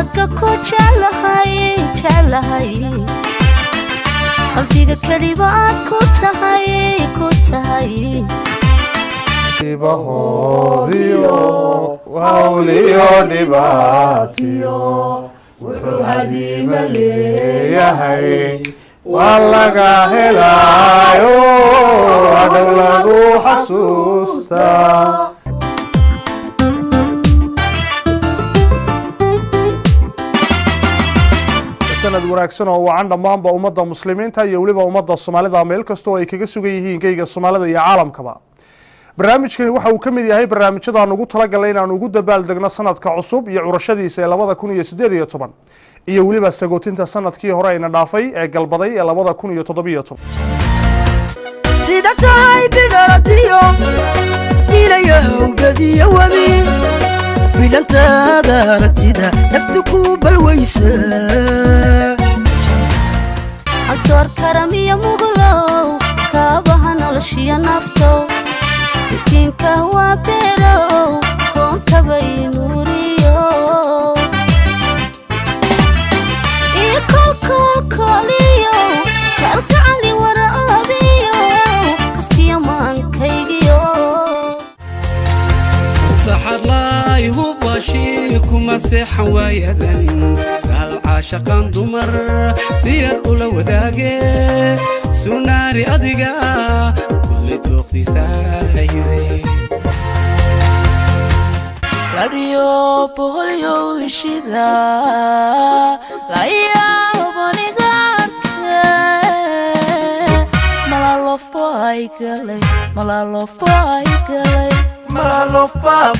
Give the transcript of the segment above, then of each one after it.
wanaaga ku jeclahay jeclahay qalbiga kaliba aad ku tahay ibahoodiyo wawliyo dhibaatiyo wuxuu hadiima leeyahay waa laga helaayo adag lagu xasuustaa sanad wanaagsan oo wacan dhammaanba ummadda muslimiinta iyo weliba ummadda Soomaalida meel kasta oo ay kaga sugan yihiin geyga Soomaalida iyo caalamkaba barnaamijkani waxa uu ka mid yahay barnaamijyada aan ugu talagalay inaan ugu dabaaldegno sanadka cusub iyo curashadiisa ee 2018 iyo weliba sagootinta sanadkii hore ayna dhaafay ee galbaday ee 2017 sida tahay bidalatiyo inayaw badiyo wabi bilantada aragtida naftu ku balwaysa haltoor karamiya muglow kaabaha noloshiya nafto iftiinka waa beerow koonka bay nuuriyo kolkoliyo kalgacali waraabiyo kastiya maankaygiyo saxar laayhu bashii kuma seexan waayadan gaal caashaqan dumar siyar ula wadaage sunaari adiga kulli dooqdiisaahiday radio polio ishida laya bonigan malalof boy galay malalof boy galay malalof boy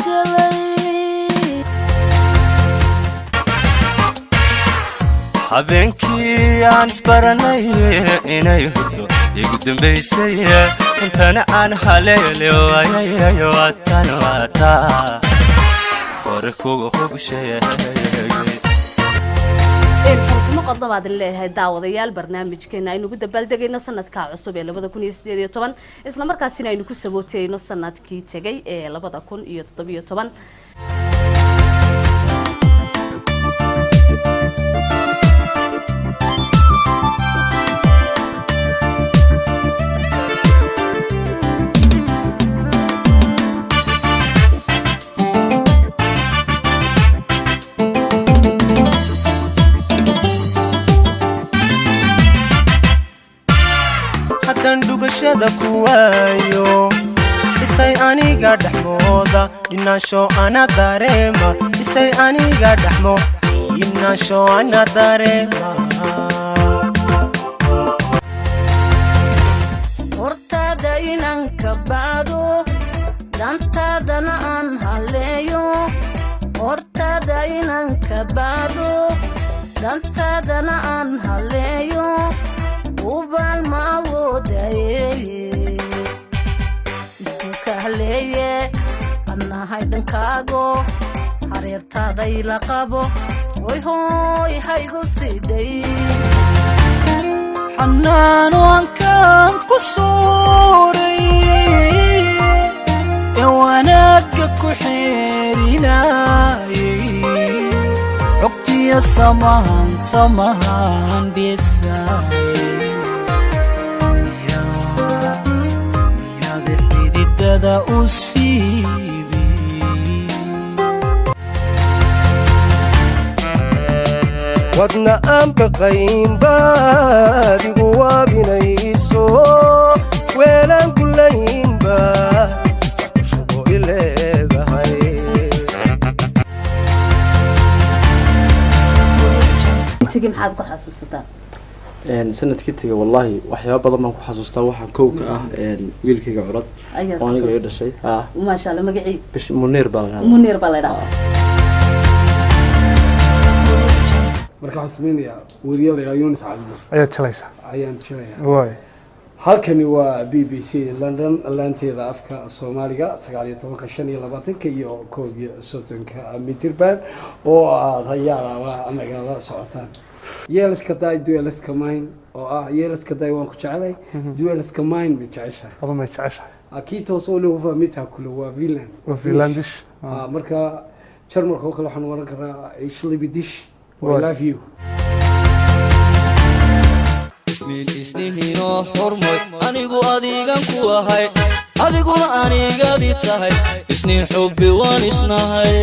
galay habeenkii aan isbaranay inay hurdo igu dambaysay intana aan haleelo ayayo atana wata hore kugu مقدمات الله داوديال برنامجكنا aynu ugu dabaaldegayno sanadka cusub ee 2018 isla markaasina aynu ku sabootayno sanadkii tagay ee 2017 dugashada kuwayo isay aniga dhaxmooda inasho ana dareema isay aniga dhaxmo inasho ana dareema hortada inanka baado dantadana aan haleeyo hortada inanka baado dantadana aan haleeyo وبال ما وداي كهليه أنا هيدن كاغو حريرتادا إلا قابو وي هوي هايغو سيدي حنان وانكان كسوري يواناك كحيريناي عقتي السمان ديساي da usibi wadna aan baqayn baadigu waabinayso weelaan kulaynba shubo ileedahay tigi maxaad ku xasuusataa sanadkii tiga wallahi waxyaabo badan baan ku xasuustaa waxa kowka ah wiilkayga curad oo aniga ay dhashay ma sha Allah magacii bish Munir baa la dhahaa marka xasmiinaya wariyo la Yunus Cabdi ayaa jalaysa ayaan jiraya way halkani waa BBC London laanteeda afka Soomaaliga 19:25 iyo 1:30 mitirban oo hay'adaha anaga la socotaan yeelska day dueliska mine oo yeelska day waan ku jeclay dueliska mine bi jeceshay adoo ma jeceshay akito soo loo fahmita kullu waa villain waa villaindish marka jarmalka oo kale waxaan waran karaa Shlibidish I love you isnihiino xurmoy anigu adigan ku ahay adiguna aniga di tahay isniin xubbi waan isnahay